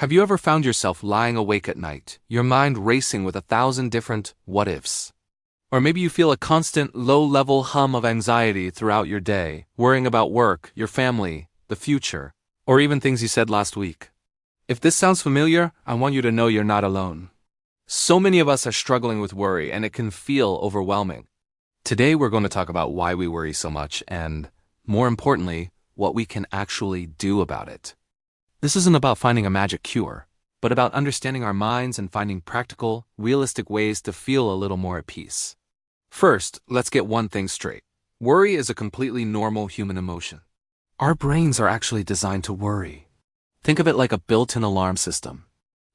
Have you ever found yourself lying awake at night, your mind racing with 1,000 different what-ifs? Or maybe you feel a constant, low-level hum of anxiety throughout your day, worrying about work, your family, the future, or even things you said last week. If this sounds familiar, I want you to know you're not alone. So many of us are struggling with worry, and it can feel overwhelming. Today we're going to talk about why we worry so much and, more importantly, what we can actually do about it. This isn't about finding a magic cure, but about understanding our minds and finding practical, realistic ways to feel a little more at peace. First, let's get one thing straight. Worry is a completely normal human emotion. Our brains are actually designed to worry. Think of it like a built-in alarm system.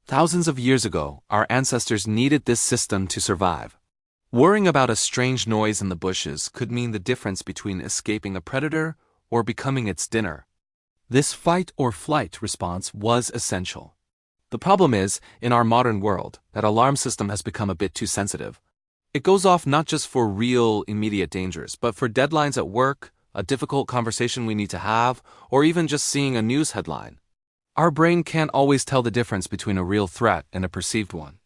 Thousands of years ago, our ancestors needed this system to survive. Worrying about a strange noise in the bushes could mean the difference between escaping a predator or becoming its dinner. This fight or flight response was essential. The problem is, in our modern world, that alarm system has become a bit too sensitive. It goes off not just for real, immediate dangers, but for deadlines at work, a difficult conversation we need to have, or even just seeing a news headline. Our brain can't always tell the difference between a real threat and a perceived one.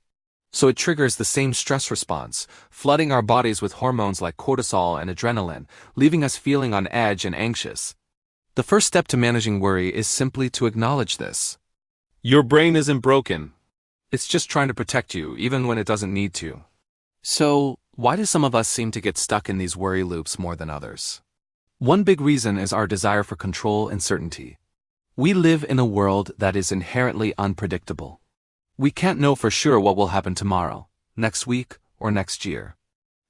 So it triggers the same stress response, flooding our bodies with hormones like cortisol and adrenaline, leaving us feeling on edge and anxious. The first step to managing worry is simply to acknowledge this. Your brain isn't broken. It's just trying to protect you, even when it doesn't need to. So, why do some of us seem to get stuck in these worry loops more than others? One big reason is our desire for control and certainty. We live in a world that is inherently unpredictable. We can't know for sure what will happen tomorrow, next week, or next year.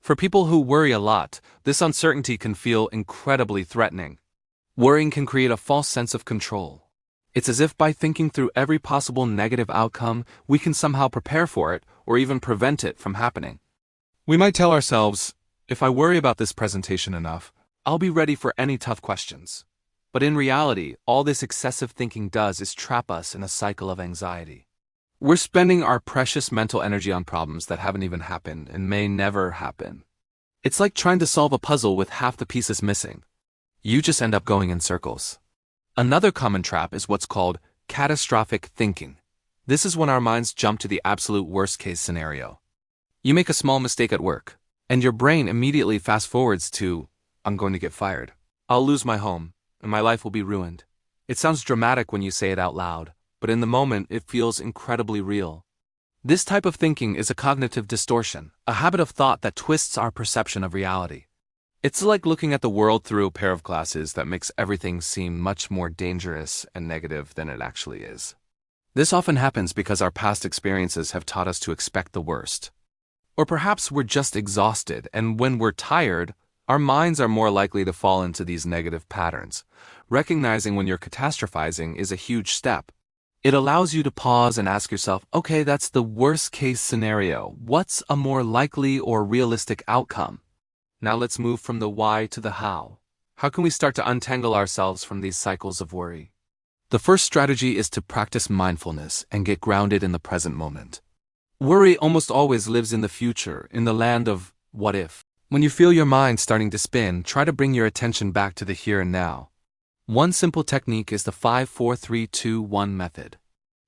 For people who worry a lot, this uncertainty can feel incredibly threatening. Worrying can create a false sense of control. It's as if by thinking through every possible negative outcome, we can somehow prepare for it or even prevent it from happening. We might tell ourselves, if I worry about this presentation enough, I'll be ready for any tough questions. But in reality, all this excessive thinking does is trap us in a cycle of anxiety. We're spending our precious mental energy on problems that haven't even happened and may never happen. It's like trying to solve a puzzle with half the pieces missing. You just end up going in circles. Another common trap is what's called catastrophic thinking. This is when our minds jump to the absolute worst-case scenario. You make a small mistake at work, and your brain immediately fast-forwards to, I'm going to get fired. I'll lose my home, and my life will be ruined. It sounds dramatic when you say it out loud, but in the moment it feels incredibly real. This type of thinking is a cognitive distortion, a habit of thought that twists our perception of reality. It's like looking at the world through a pair of glasses that makes everything seem much more dangerous and negative than it actually is. This often happens because our past experiences have taught us to expect the worst. Or perhaps we're just exhausted, and when we're tired, our minds are more likely to fall into these negative patterns. Recognizing when you're catastrophizing is a huge step. It allows you to pause and ask yourself, okay, that's the worst-case scenario. What's a more likely or realistic outcome? Now let's move from the why to the how. How can we start to untangle ourselves from these cycles of worry? The first strategy is to practice mindfulness and get grounded in the present moment. Worry almost always lives in the future, in the land of what if. When you feel your mind starting to spin, try to bring your attention back to the here and now. One simple technique is the 5-4-3-2-1 method.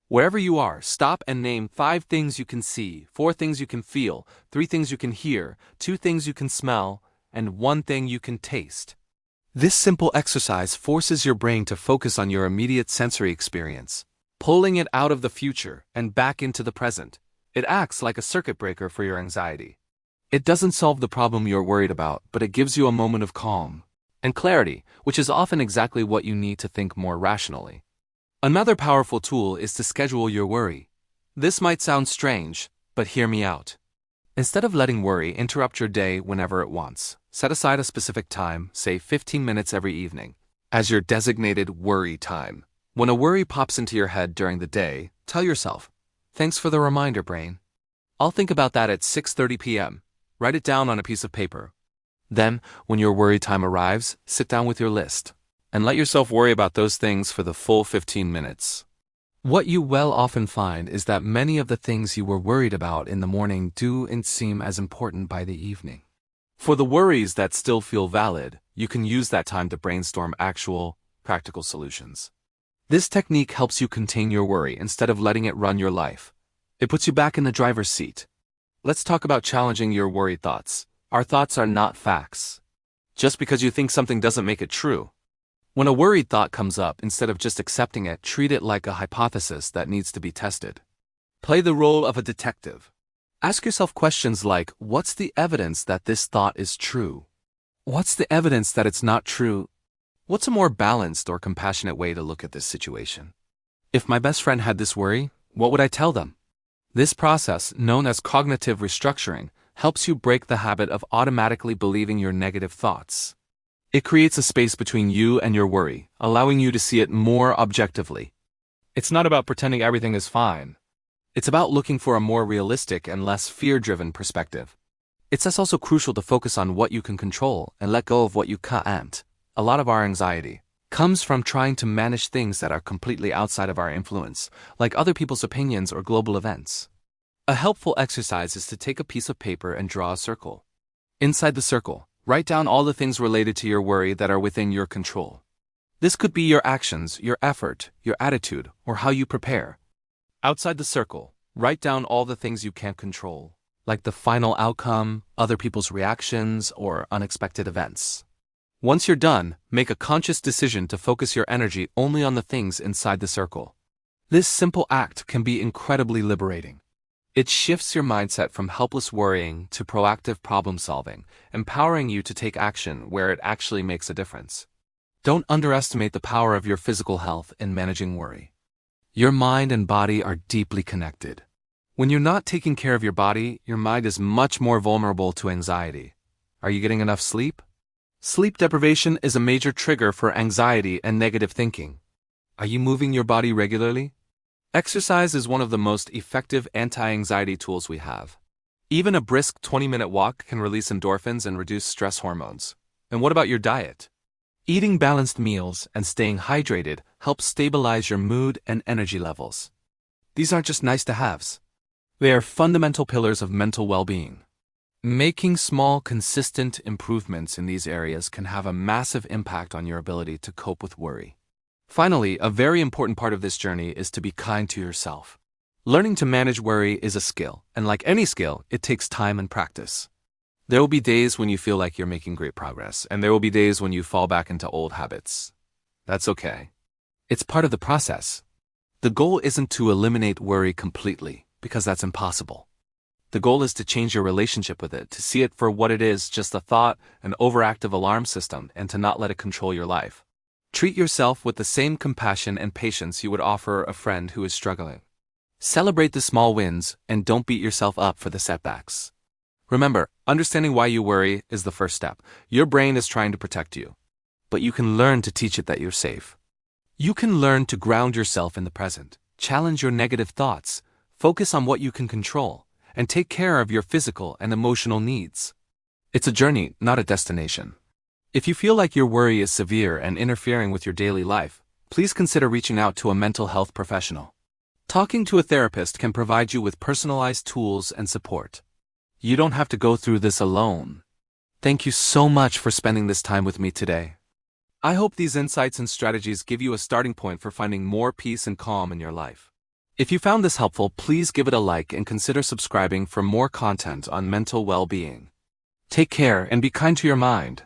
Wherever you are, stop and name 5 things you can see, 4 things you can feel, 3 things you can hear, 2 things you can smell, and 1 thing you can taste. This simple exercise forces your brain to focus on your immediate sensory experience, pulling it out of the future and back into the present. It acts like a circuit breaker for your anxiety. It doesn't solve the problem you're worried about, but it gives you a moment of calm and clarity, which is often exactly what you need to think more rationally. Another powerful tool is to schedule your worry. This might sound strange, but hear me out. Instead of letting worry interrupt your day whenever it wants, set aside a specific time, say 15 minutes every evening, as your designated worry time. When a worry pops into your head during the day, tell yourself, thanks for the reminder, brain. I'll think about that at 6:30 p.m. Write it down on a piece of paper. Then, when your worry time arrives, sit down with your list and let yourself worry about those things for the full 15 minutes. What you will often find is that many of the things you were worried about in the morning don't seem as important by the evening. For the worries that still feel valid, you can use that time to brainstorm actual, practical solutions. This technique helps you contain your worry instead of letting it run your life. It puts you back in the driver's seat. Let's talk about challenging your worried thoughts. Our thoughts are not facts. Just because you think something doesn't make it true. When a worried thought comes up, instead of just accepting it, treat it like a hypothesis that needs to be tested. Play the role of a detective. Ask yourself questions like, what's the evidence that this thought is true? What's the evidence that it's not true? What's a more balanced or compassionate way to look at this situation? If my best friend had this worry, what would I tell them? This process, known as cognitive restructuring, helps you break the habit of automatically believing your negative thoughts. It creates a space between you and your worry, allowing you to see it more objectively. It's not about pretending everything is fine. It's about looking for a more realistic and less fear-driven perspective. It's also crucial to focus on what you can control and let go of what you can't. A lot of our anxiety comes from trying to manage things that are completely outside of our influence, like other people's opinions or global events. A helpful exercise is to take a piece of paper and draw a circle. Inside the circle, write down all the things related to your worry that are within your control. This could be your actions, your effort, your attitude, or how you prepare. Outside the circle, write down all the things you can't control, like the final outcome, other people's reactions, or unexpected events. Once you're done, make a conscious decision to focus your energy only on the things inside the circle. This simple act can be incredibly liberating. It shifts your mindset from helpless worrying to proactive problem solving, empowering you to take action where it actually makes a difference. Don't underestimate the power of your physical health in managing worry. Your mind and body are deeply connected. When you're not taking care of your body, your mind is much more vulnerable to anxiety. Are you getting enough sleep? Sleep deprivation is a major trigger for anxiety and negative thinking. Are you moving your body regularly? Exercise is one of the most effective anti-anxiety tools we have. Even a brisk 20-minute walk can release endorphins and reduce stress hormones. And what about your diet? Eating balanced meals and staying hydrated helps stabilize your mood and energy levels. These aren't just nice-to-haves. They are fundamental pillars of mental well-being. Making small, consistent improvements in these areas can have a massive impact on your ability to cope with worry. Finally, a very important part of this journey is to be kind to yourself. Learning to manage worry is a skill, and like any skill, it takes time and practice. There will be days when you feel like you're making great progress, and there will be days when you fall back into old habits. That's okay. It's part of the process. The goal isn't to eliminate worry completely, because that's impossible. The goal is to change your relationship with it, to see it for what it is, just a thought, an overactive alarm system, and to not let it control your life. Treat yourself with the same compassion and patience you would offer a friend who is struggling. Celebrate the small wins and don't beat yourself up for the setbacks. Remember, understanding why you worry is the first step. Your brain is trying to protect you, but you can learn to teach it that you're safe. You can learn to ground yourself in the present, challenge your negative thoughts, focus on what you can control, and take care of your physical and emotional needs. It's a journey, not a destination. If you feel like your worry is severe and interfering with your daily life, please consider reaching out to a mental health professional. Talking to a therapist can provide you with personalized tools and support. You don't have to go through this alone. Thank you so much for spending this time with me today. I hope these insights and strategies give you a starting point for finding more peace and calm in your life. If you found this helpful, please give it a like and consider subscribing for more content on mental well-being. Take care and be kind to your mind.